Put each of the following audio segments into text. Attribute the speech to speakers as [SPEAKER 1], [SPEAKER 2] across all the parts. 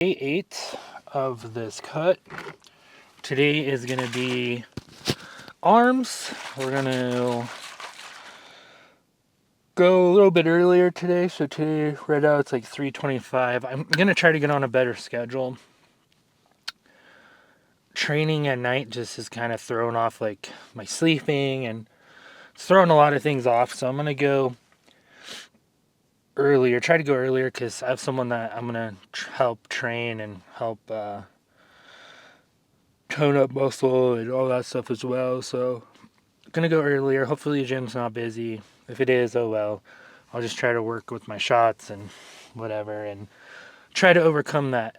[SPEAKER 1] Day 8 of this cut. Today is going to be arms. We're going to go a little bit earlier today. So today, right now, it's like 3:25. I'm going to try to get on a better schedule. Training at night just is kind of throwing off like my sleeping, and it's throwing a lot of things off. So I'm going to go earlier, try to go earlier, because I have someone that I'm going to help train and help tone up muscle and all that stuff as well. So gonna go earlier. Hopefully the gym's not busy. If it is, oh well. I'll just try to work with my shots and whatever, and try to overcome that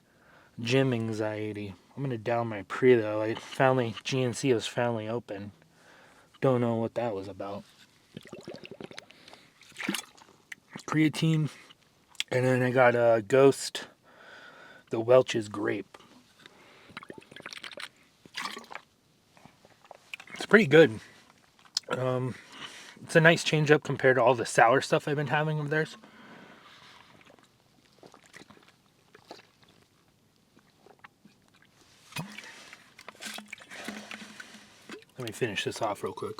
[SPEAKER 1] gym anxiety. I'm gonna down my pre though. GNC was finally open. Don't know what that was about. Creatine, and then I got a Ghost, the Welch's Grape. It's pretty good. It's a nice change up compared to all the sour stuff I've been having of theirs. Let me finish this off real quick.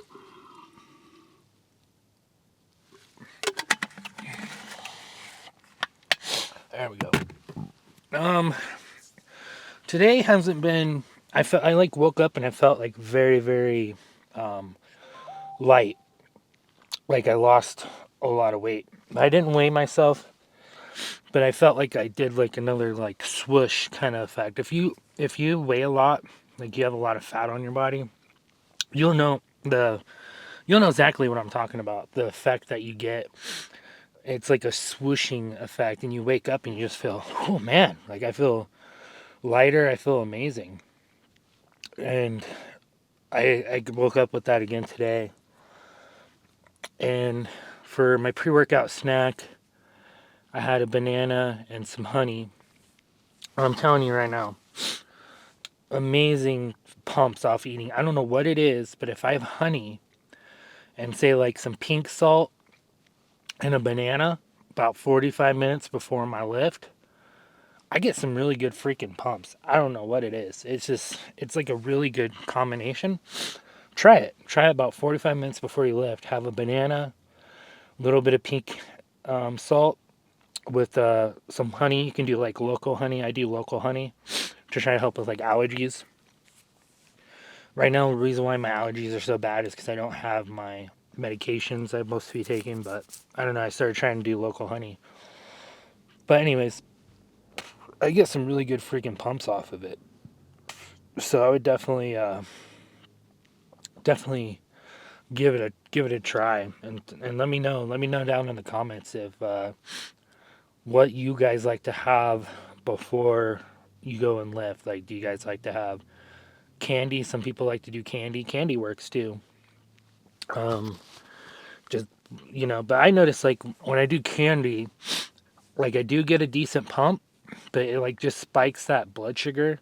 [SPEAKER 1] There we go. Today hasn't been. I like woke up and I felt like very, very light. Like I lost a lot of weight. I didn't weigh myself, but I felt like I did like another like swoosh kind of effect. If you weigh a lot, like you have a lot of fat on your body, you'll know exactly what I'm talking about. The effect that you get. It's like a swooshing effect, and you wake up and you just feel, oh man, like I feel lighter. I feel amazing. And I woke up with that again today. And for my pre-workout snack, I had a banana and some honey. I'm telling you right now, amazing pumps off eating. I don't know what it is, but if I have honey and say like some pink salt and a banana about 45 minutes before my lift, I get some really good freaking pumps. I don't know what it is. It's like a really good combination. Try it. Try it about 45 minutes before you lift. Have a banana, a little bit of pink salt with some honey. You can do like local honey. I do local honey to try to help with like allergies. Right now, the reason why my allergies are so bad is because I don't have my medications I'm supposed to be taking. But I don't know. I started trying to do local honey. But anyways, I get some really good freaking pumps off of it. So I would definitely give it a try, and let me know down in the comments if what you guys like to have before you go and lift. Like, do you guys like to have candy? Some people like to do candy. Candy works too. Um, just but I notice like when I do candy, like I do get a decent pump, but it like just spikes that blood sugar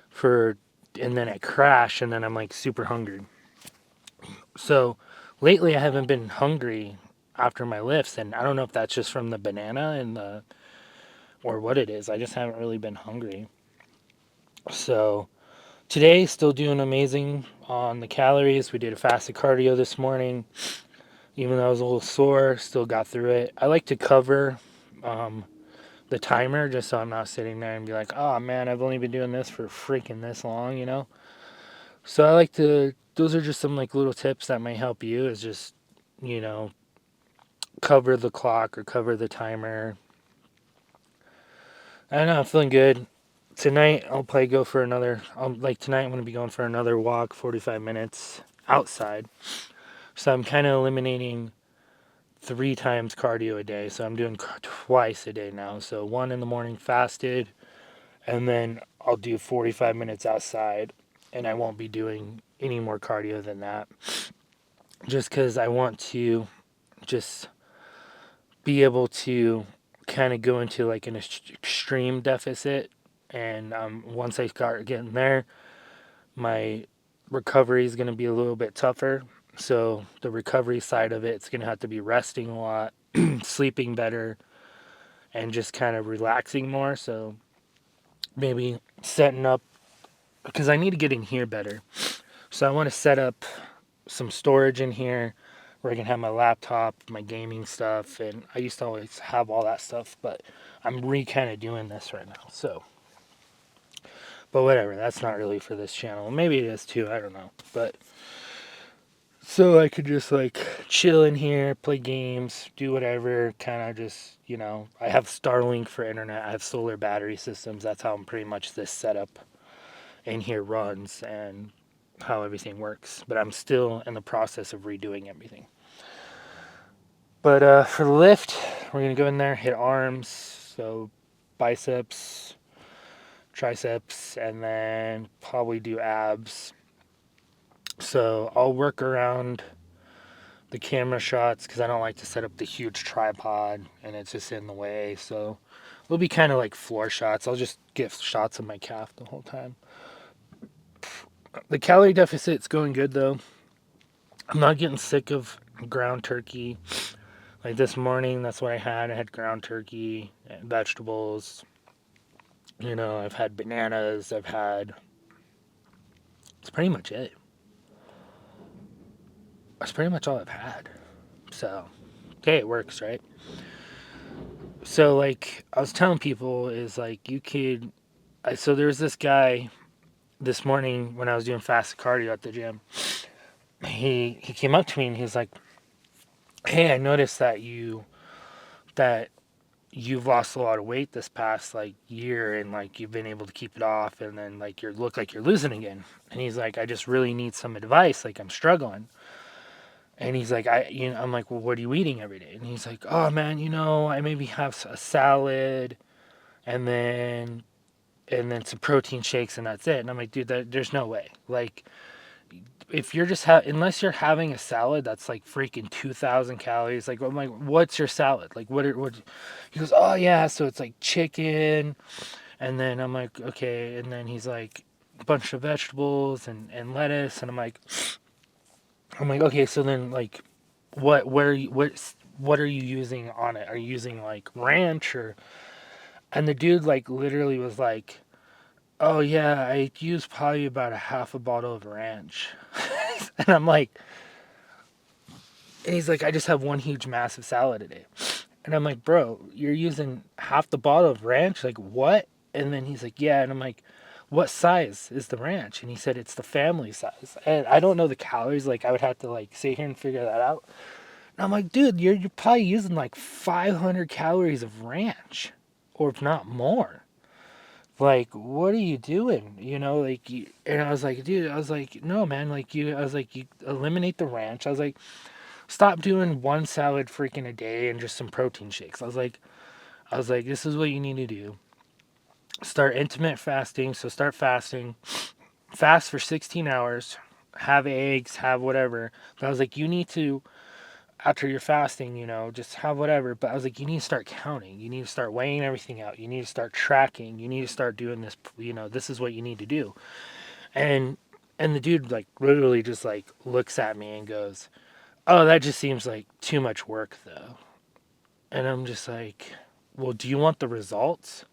[SPEAKER 1] for, and then I crash, and then I'm like super hungry. So lately I haven't been hungry after my lifts, and I don't know if that's just from the banana and the or what it is. I just haven't really been hungry. So today, still doing amazing on the calories. We did a fasted cardio this morning. Even though I was a little sore, still got through it. I like to cover um, the timer just so I'm not sitting there and be like, oh man, I've only been doing this for freaking this long. So I like to, those are just some like little tips that might help you, is just, you know, cover the clock or cover the timer. I don't know, I'm feeling good. Tonight I'll probably go for another, like tonight I'm going to be going for another walk, 45 minutes outside. So I'm kind of eliminating 3 times cardio a day. So I'm doing twice a day now. So one in the morning fasted, and then I'll do 45 minutes outside, and I won't be doing any more cardio than that. Just because I want to just be able to kind of go into like an extreme deficit. And once I start getting there, my recovery is going to be a little bit tougher. So the recovery side of it's going to have to be resting a lot, sleeping better, and just kind of relaxing more. So maybe setting up, because I need to get in here better. So I want to set up some storage in here where I can have my laptop, my gaming stuff, and I used to always have all that stuff, but I'm kind of doing this right now. So, but whatever, that's not really for this channel. Maybe it is too, I don't know. But so I could just like chill in here, play games, do whatever, kind of just, I have Starlink for internet, I have solar battery systems. That's how pretty much this setup in here runs and how everything works. But I'm still in the process of redoing everything. But for the lift, we're going to go in there, hit arms, so biceps, triceps, and then probably do abs. So I'll work around the camera shots because I don't like to set up the huge tripod and it's just in the way. So it'll be kind of like floor shots. I'll just get shots of my calf the whole time. The calorie deficit's going good though. I'm not getting sick of ground turkey. Like this morning, that's what I had. I had ground turkey, and vegetables. I've had bananas. It's pretty much it. That's pretty much all I've had. So, okay, it works, right? So, like, I was telling people, is like, so there was this guy this morning when I was doing fast cardio at the gym. He came up to me and he was like, "Hey, I noticed that you've lost a lot of weight this past like year and like you've been able to keep it off and then like you look like you're losing again." And he's like, "I just really need some advice, like I'm struggling." And he's like, I'm like, "Well, what are you eating every day?" And he's like, "Oh man, I maybe have a salad and then some protein shakes and that's it." And I'm like, "Dude, there's no way. Like if you're just unless you're having a salad that's like freaking 2,000 calories, like I'm like, what's your salad? Like what?" He goes, "Oh yeah, so it's like chicken." And then I'm like, "Okay." And then he's like, a bunch of vegetables and lettuce. And I'm like, "Okay, so then like what are you using on it? Are you using like ranch or?" And the dude like literally was like, "Oh yeah, I use probably about a half a bottle of ranch." And I'm like, and he's like, "I just have one huge massive salad a day." And I'm like, "Bro, you're using half the bottle of ranch? Like what?" And then he's like, "Yeah." And I'm like, "What size is the ranch?" And he said it's the family size. And I don't know the calories. Like I would have to like sit here and figure that out. And I'm like, "Dude, you're probably using like 500 calories of ranch, or if not more. Like, what are you doing?" Like, and I was like, "Dude," I was like, "No, man, like I was like, you eliminate the ranch." I was like, "Stop doing one salad freaking a day and just some protein shakes." I was like, "This is what you need to do. Start intermittent fasting." So start fasting, fast for 16 hours, have eggs, have whatever. But I was like, you need to, after you're fasting, just have whatever. But I was like, you need to start counting. You need to start weighing everything out. You need to start tracking. You need to start doing this. This is what you need to do. And the dude like literally just like looks at me and goes, "Oh, that just seems like too much work though." And I'm just like, "Well, do you want the results?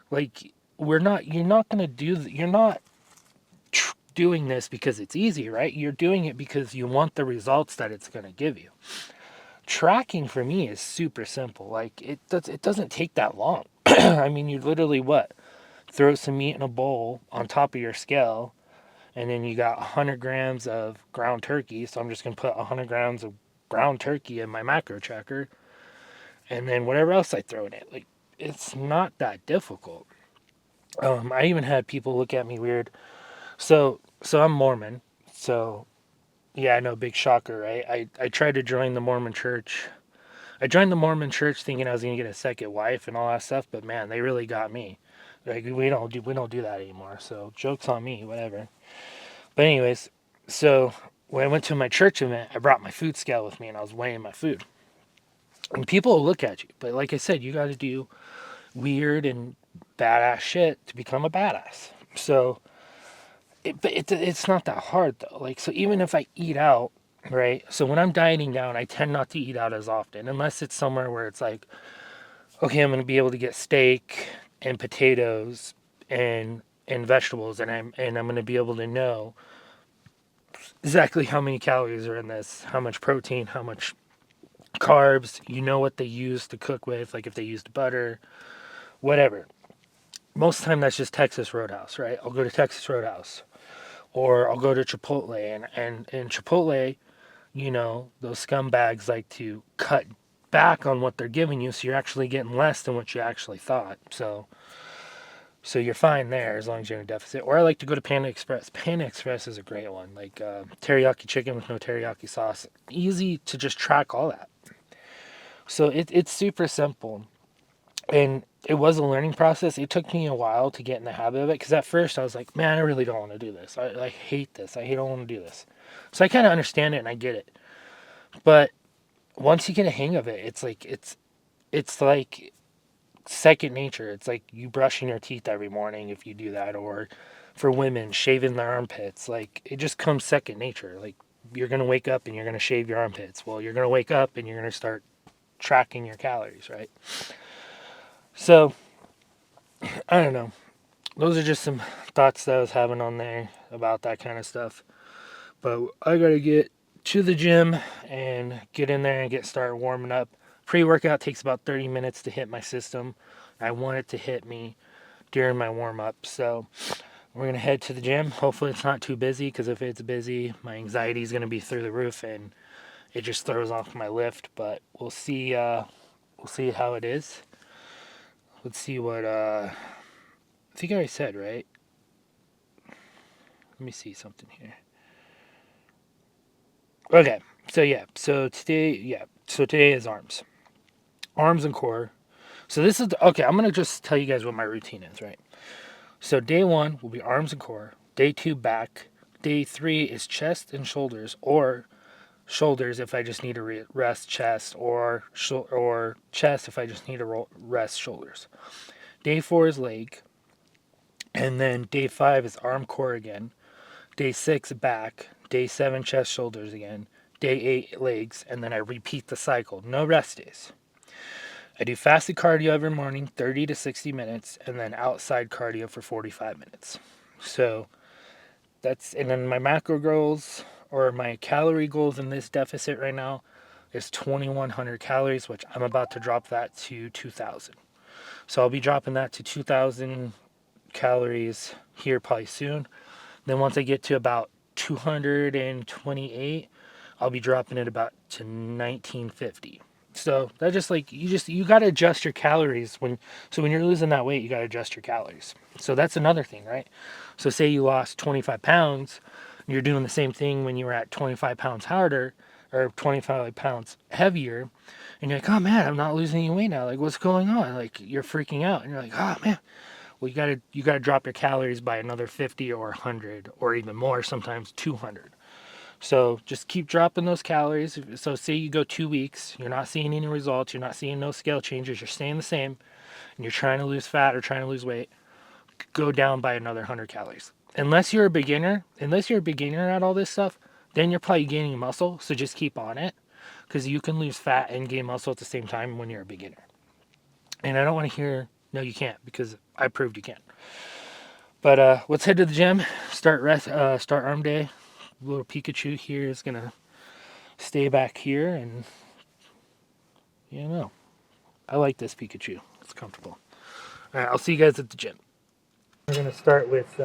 [SPEAKER 1] Like, you're not going to you're not doing this because it's easy, right? You're doing it because you want the results that it's going to give you." Tracking for me is super simple. Like it doesn't take that long. I mean, you literally throw some meat in a bowl on top of your scale, and then you got 100 grams of ground turkey. So I'm just going to put 100 grams of ground turkey in my macro tracker, and then whatever else I throw in it. Like, it's not that difficult. I even had people look at me weird. So I'm Mormon. So yeah, I know, big shocker, right? I tried to join the Mormon church. I joined the Mormon church thinking I was gonna get a second wife and all that stuff, but man, they really got me. Like we don't do that anymore. So joke's on me, whatever. But anyways, so when I went to my church event, I brought my food scale with me and I was weighing my food. And people will look at you, but like I said, you got to do weird and badass shit to become a badass. So it's not that hard though. Like, so even if I eat out, right? So when I'm dieting down, I tend not to eat out as often, unless it's somewhere where it's like, okay, I'm gonna be able to get steak and potatoes and vegetables, and I'm going to be able to know exactly how many calories are in this, how much protein, how much carbs. You know what they use to cook with, like if they used butter, whatever. Most of the time that's just Texas Roadhouse, right? I'll go to Texas Roadhouse or I'll go to Chipotle, and in Chipotle, those scumbags like to cut back on what they're giving you, so you're actually getting less than what you actually thought. So you're fine there as long as you're in a deficit. Or I like to go to Panda Express. Panda Express is a great one. Like teriyaki chicken with no teriyaki sauce. Easy to just track all that. So it's super simple. And it was a learning process. It took me a while to get in the habit of it. Because at first I was like, man, I really don't want to do this. I hate this. I don't want to do this. So I kind of understand it and I get it. But once you get a hang of it, it's like second nature. It's like you brushing your teeth every morning if you do that, or for women, shaving their armpits. Like it just comes second nature. Like you're gonna wake up and you're gonna shave your armpits. Well, you're gonna wake up and you're gonna start tracking your calories, right? So I don't know. Those are just some thoughts that I was having on there about that kind of stuff. But I gotta get to the gym and get in there and get started warming up. Pre-workout takes about 30 minutes to hit my system. I want it to hit me during my warm up. So we're going to head to the gym. Hopefully it's not too busy, because if it's busy, my anxiety is going to be through the roof and it just throws off my lift. But we'll see. We'll see how it is. Let's see what. I think I already said, right? Let me see something here. Okay. So yeah. So today, yeah. So today is arms and core. So this is okay. I'm gonna just tell you guys what my routine is, right? So day 1 will be arms and core. Day 2 back. Day 3 is chest and shoulders, or shoulders if I just need to rest chest, or chest if I just need to rest shoulders. Day 4 is leg, and then day 5 is arm core again. Day 6 back. Day 7 chest shoulders again. Day 8 legs, and then I repeat the cycle. No rest days. I do fasted cardio every morning, 30 to 60 minutes, and then outside cardio for 45 minutes. So and then my macro goals, or my calorie goals in this deficit right now, is 2,100 calories, which I'm about to drop that to 2,000. So I'll be dropping that to 2,000 calories here probably soon. Then once I get to about 228, I'll be dropping it about to 1950. So that just like you got to adjust your calories when you're losing that weight, you got to adjust your calories. So that's another thing, right? So say you lost 25 pounds, you're doing the same thing when you were at 25 pounds harder, or 25 pounds heavier, and you're like, oh man, I'm not losing any weight now. Like, what's going on? Like, you're freaking out, and you're like, oh man. Well, you gotta drop your calories by another 50 or 100 or even more, sometimes 200. So just keep dropping those calories. So say you go 2 weeks, you're not seeing any results, you're not seeing no scale changes, you're staying the same, and you're trying to lose fat or trying to lose weight, go down by another 100 calories. Unless you're a beginner at all this stuff, then you're probably gaining muscle. So just keep on it, because you can lose fat and gain muscle at the same time when you're a beginner. And I don't want to hear, no, you can't, because I proved you can. But let's head to the gym. Start arm day. Little Pikachu here is gonna stay back here, and I like this Pikachu. It's comfortable. All right, I'll see you guys at the gym. We're gonna start with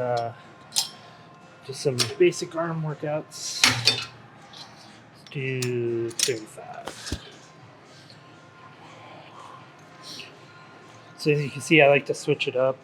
[SPEAKER 1] just some basic arm workouts. Let's do 35. So as you can see, I like to switch it up.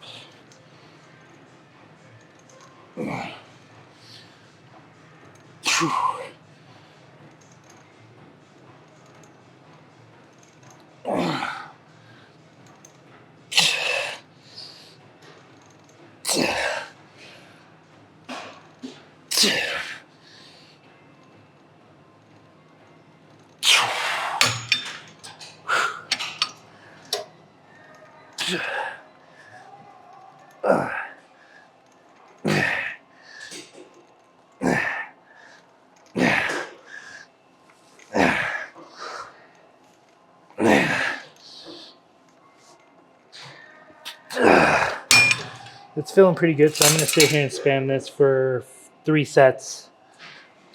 [SPEAKER 1] It's feeling pretty good, so I'm gonna sit here and spam this for 3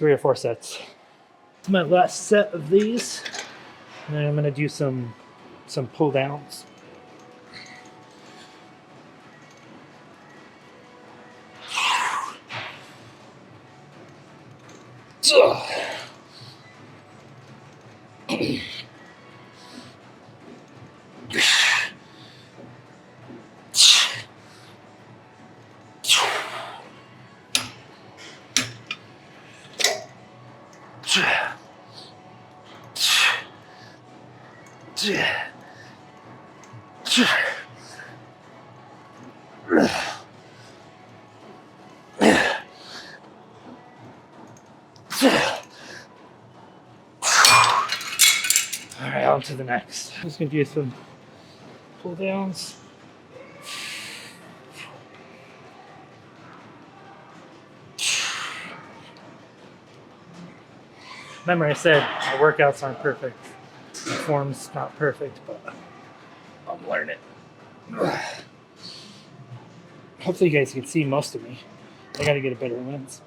[SPEAKER 1] or 4 sets. It's my last set of these, and then I'm gonna do some pull downs. Alright, on to the next. I'm just gonna do some pull downs. Remember, I said my workouts aren't perfect. My form's not perfect, but I'm learning. Hopefully, you guys can see most of me. I gotta get a better lens.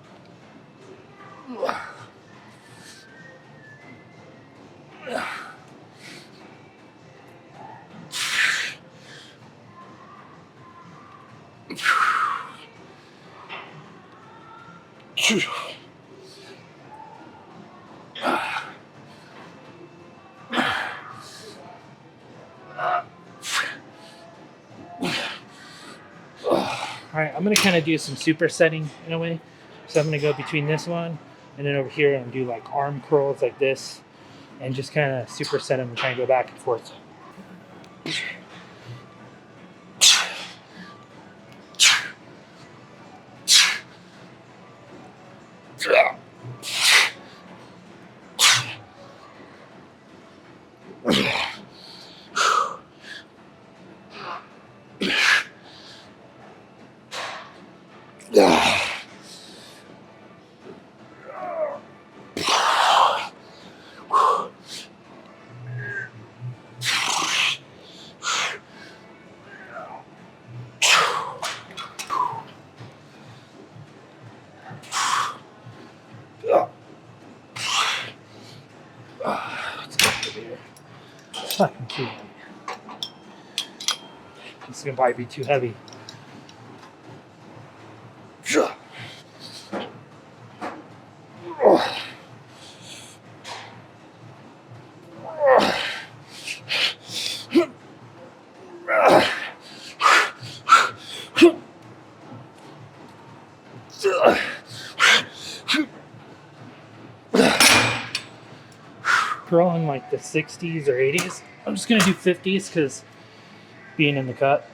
[SPEAKER 1] Alright, I'm gonna kind of do some supersetting in a way. So I'm gonna go between this one and then over here and do like arm curls like this and just kind of superset them and kind of go back and forth. Fucking kidding me. This is gonna probably be too heavy. Curling like the 60s or 80s. I'm just gonna do 50s because being in the cut.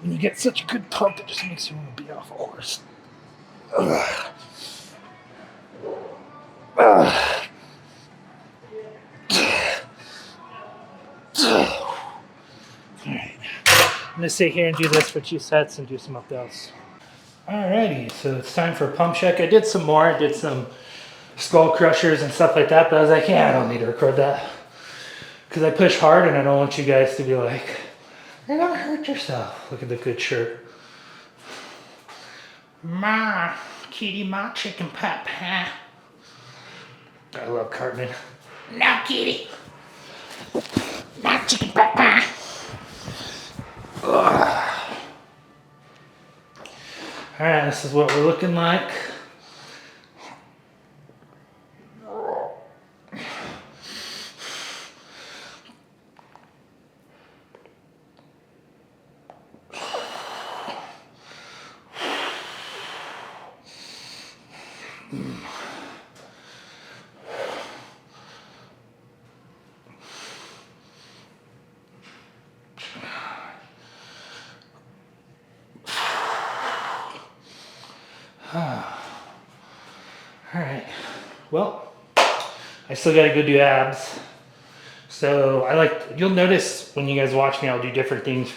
[SPEAKER 1] When you get such a good pump, it just makes you want to be off a horse. Alright. I'm gonna sit here and do this for 2 sets and do some up downs. Alrighty, so it's time for a pump check. I did some more. I did some skull crushers and stuff like that, but I was like, yeah, I don't need to record that. Because I push hard and I don't want you guys to be like, you're gonna hurt yourself. Look at the good shirt. Ma, kitty, ma, chicken pup, huh? I love Cartman. No, kitty. Not chicken pup, huh? Alright, this is what we're looking like. right. Well, I still gotta go do abs. So you'll notice when you guys watch me, I'll do different things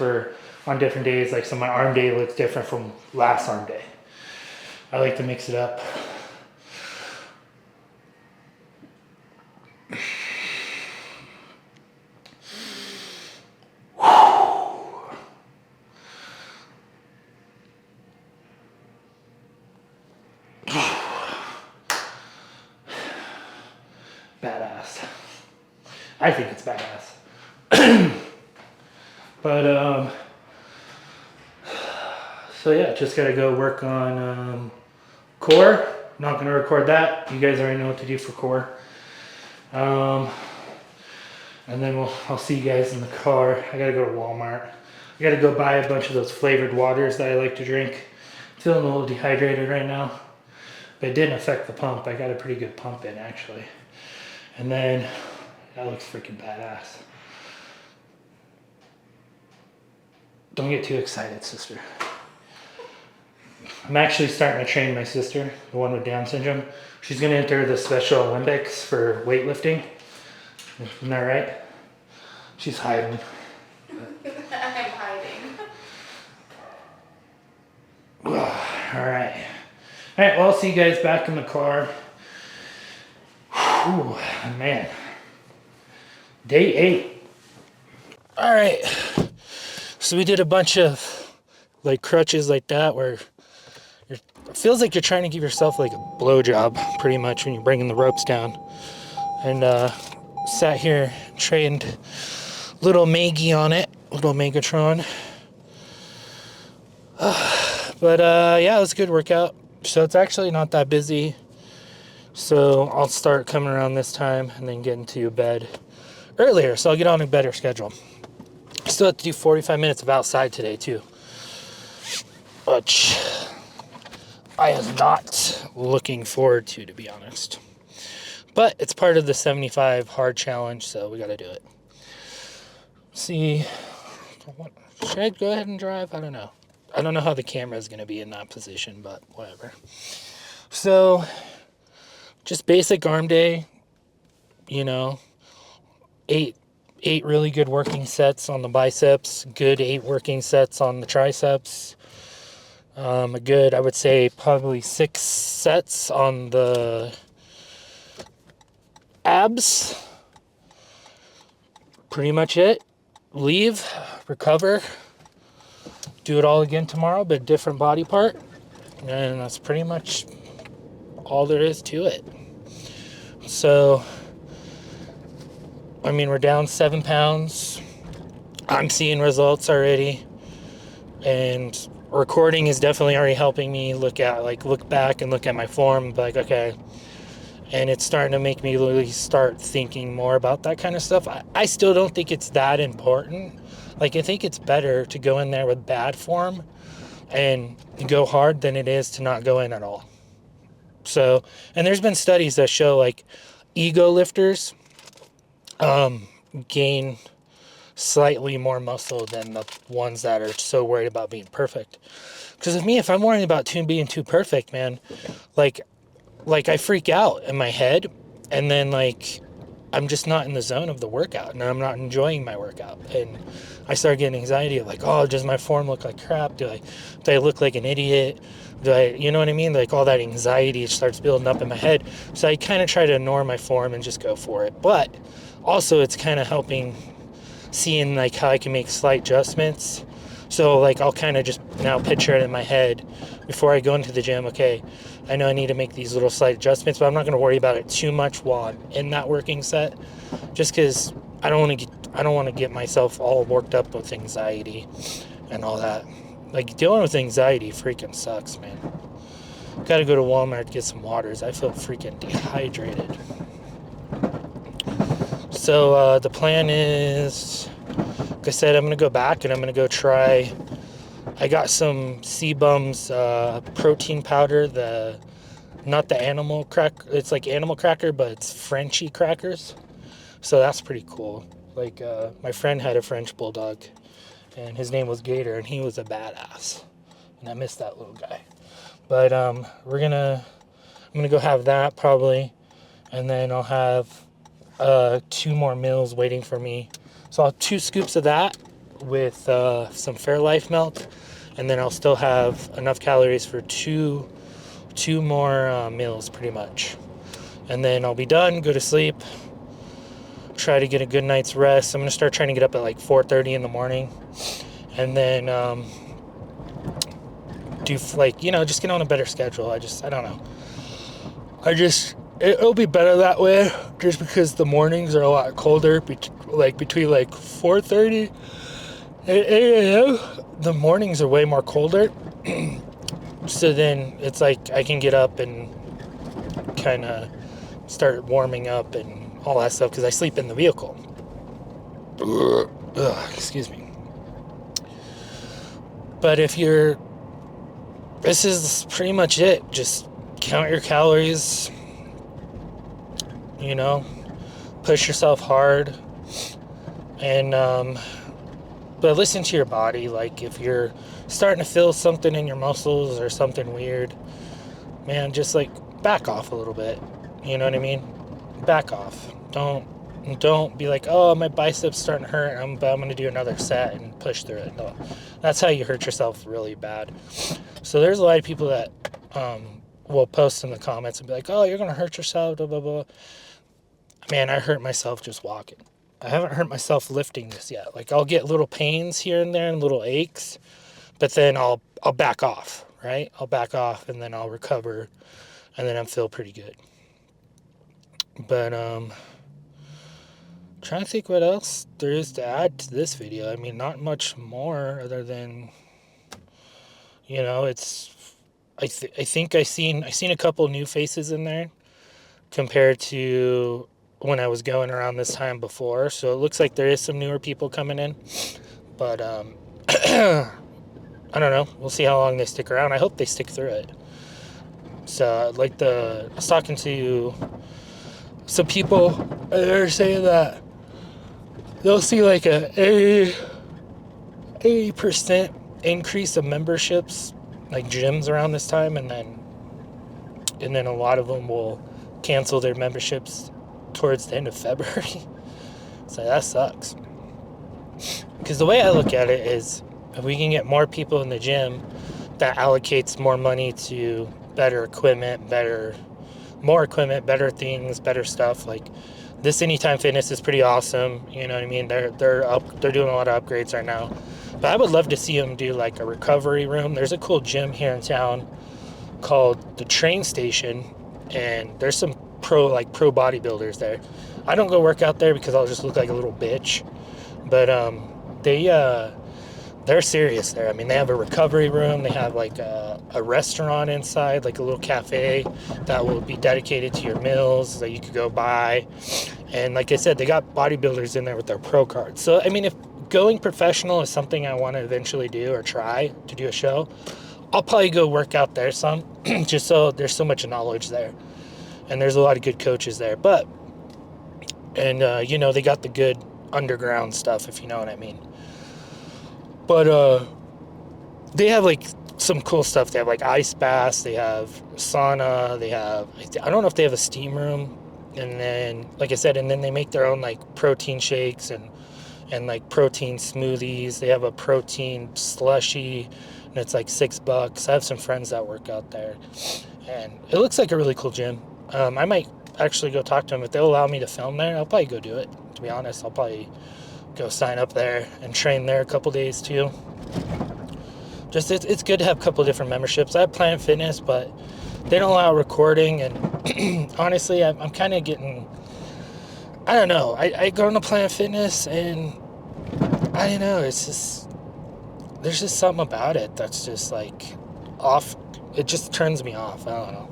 [SPEAKER 1] on different days. Like, so my arm day looks different from last arm day. I like to mix it up. Badass. I think it's badass. But so yeah, just gotta go work on core. Not gonna record that. You guys already know what to do for core. And then I'll see you guys in the car. I gotta go to Walmart. I gotta go buy a bunch of those flavored waters that I like to drink. Feeling a little dehydrated right now, but it didn't affect the pump. I got a pretty good pump in, actually. And then that looks freaking badass. Don't get too excited, sister. I'm actually starting to train my sister, the one with Down syndrome. She's gonna enter the Special Olympics for weightlifting. Isn't that right? She's hiding.
[SPEAKER 2] I'm hiding.
[SPEAKER 1] All right. All right, well, I'll see you guys back in the car. Ooh, man. Day 8. All right. So we did a bunch of like crutches like that where it feels like you're trying to give yourself like a blowjob pretty much when you're bringing the ropes down. And sat here, trained little Maggie on it, little Megatron. But yeah, it was a good workout. So it's actually not that busy. So I'll start coming around this time and then getting to bed earlier. So I'll get on a better schedule. I still have to do 45 minutes of outside today too, which I am not looking forward to be honest. But it's part of the 75 hard challenge, so we got to do it. See, should I go ahead and drive? I don't know. I don't know how the camera is going to be in that position, but whatever. So, just basic arm day, you know, eight really good working sets on the biceps, good 8 working sets on the triceps, a good, I would say, probably 6 sets on the abs. Pretty much it. Leave, recover, do it all again tomorrow, but different body part, and that's pretty much all there is to it. So, I mean, we're down 7 pounds. I'm seeing results already, and recording is definitely already helping me look back and look at my form, like, okay. And it's starting to make me really start thinking more about that kind of stuff. I still don't think it's that important. Like, I think it's better to go in there with bad form and go hard than it is to not go in at all. So, and there's been studies that show, like, ego lifters gain slightly more muscle than the ones that are so worried about being perfect. Because with me, if I'm worrying about being too perfect, man, like I freak out in my head, and then like I'm just not in the zone of the workout, and I'm not enjoying my workout, and I start getting anxiety of like, oh, does my form look like crap? Do I look like an idiot? You know what I mean? Like, all that anxiety starts building up in my head. So I kind of try to ignore my form and just go for it. But also, it's kind of helping seeing like how I can make slight adjustments. So like I'll kind of just now picture it in my head before I go into the gym. Okay, I know I need to make these little slight adjustments, but I'm not going to worry about it too much while I'm in that working set, just because I don't want to get myself all worked up with anxiety and all that. Like, dealing with anxiety freaking sucks, man. Got to go to Walmart to get some waters. I feel freaking dehydrated. So the plan is, like I said, I'm going to go back and I'm going to go try. I got some C-Bums protein powder, not the animal cracker. It's like animal cracker, but it's Frenchy crackers. So that's pretty cool. Like, my friend had a French bulldog, and his name was Gator, and he was a badass. And I miss that little guy. But we're going to I'm going to go have that probably. And then I'll have 2 more meals waiting for me. So I'll have 2 scoops of that with some Fairlife melt. And then I'll still have enough calories for two more meals pretty much. And then I'll be done, go to sleep, try to get a good night's rest. I'm going to start trying to get up at like 4:30 in the morning. And then do like, just get on a better schedule. I don't know. It'll be better that way just because the mornings are a lot colder, between like 4:30 and 8 a.m. The mornings are way more colder. So then it's like I can get up and kind of start warming up and all that stuff because I sleep in the vehicle. Ugh, excuse me. But this is pretty much it. Just count your calories, push yourself hard, and but listen to your body. Like if you're starting to feel something in your muscles or something weird, man, just like back off a little bit. You know what I mean? Back off. Don't be like, oh, my biceps starting to hurt. I'm going to do another set and push through it. No, that's how you hurt yourself really bad. So there's a lot of people that will post in the comments and be like, oh, you're going to hurt yourself, blah, blah, blah. Man, I hurt myself just walking. I haven't hurt myself lifting this yet. Like I'll get little pains here and there and little aches, but then I'll back off, right? I'll back off and then I'll recover and then I'll feel pretty good. But trying to think what else there is to add to this video. I mean, not much more other than, it's. I think I seen a couple new faces in there compared to when I was going around this time before. So it looks like there is some newer people coming in, but I don't know. We'll see how long they stick around. I hope they stick through it. So I was talking to some people, and they're saying that they'll see like a 80% increase of memberships, like gyms around this time, and then a lot of them will cancel their memberships towards the end of February. So that sucks. Because the way I look at it is, if we can get more people in the gym, that allocates more money to better equipment, better things, better stuff. Like this Anytime Fitness is pretty awesome. You know what I mean? They're doing a lot of upgrades right now. But I would love to see them do like a recovery room. There's a cool gym here in town called the Train Station, and there's some pro bodybuilders there. I don't go work out there because I'll just look like a little bitch. But they're serious there. I mean, they have a recovery room. They have like a restaurant inside, like a little cafe that will be dedicated to your meals that you could go buy. And like I said, they got bodybuilders in there with their pro cards. So, I mean, if going professional is something I want to eventually do or try to do a show, I'll probably go work out there some, just so there's so much knowledge there. And there's a lot of good coaches there. They got the good underground stuff, if you know what I mean. But they have like some cool stuff. They have like ice baths, they have sauna, I don't know if they have a steam room. And then, like I said, and then they make their own like protein shakes and like protein smoothies. They have a protein slushy, and it's like $6. I have some friends that work out there, and it looks like a really cool gym. I might actually go talk to them. If they'll allow me to film there, I'll probably go do it. To be honest, I'll probably go sign up there and train there a couple days too. Just it's good to have a couple different memberships. I have Planet Fitness, but they don't allow recording, and honestly, I'm kind of getting, I don't know. I go into Planet Fitness, and I don't know. It's just, there's just something about it that's just like off. It just turns me off. I don't know.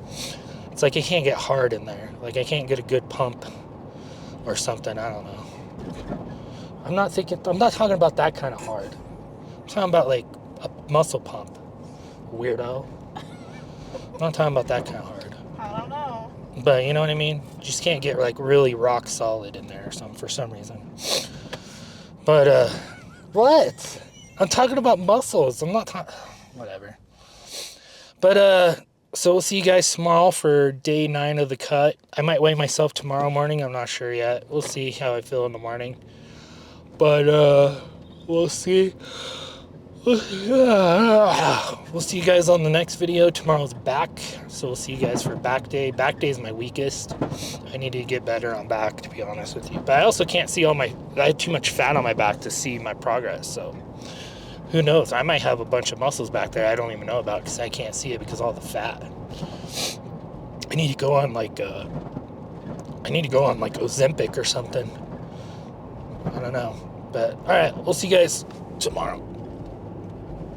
[SPEAKER 1] It's like I can't get hard in there. Like I can't get a good pump or something. I don't know. I'm not talking about that kind of hard. I'm talking about like a muscle pump. Weirdo. I'm not talking about that kind of hard.
[SPEAKER 2] I don't know.
[SPEAKER 1] But you know what I mean? You just can't get like really rock solid in there or something for some reason. But what? I'm talking about muscles. I'm not talking, whatever. But So we'll see you guys tomorrow for day 9 of the cut. I might weigh myself tomorrow morning. I'm not sure yet. We'll see how I feel in the morning. But we'll see. We'll see you guys on the next video. Tomorrow's back, so we'll see you guys for back day. Back day is my weakest. I need to get better on back, to be honest with you. But I also can't see I have too much fat on my back to see my progress, so who knows? I might have a bunch of muscles back there I don't even know about because I can't see it because of all the fat. I need to go on like Ozempic or something. I don't know. But all right, we'll see you guys tomorrow.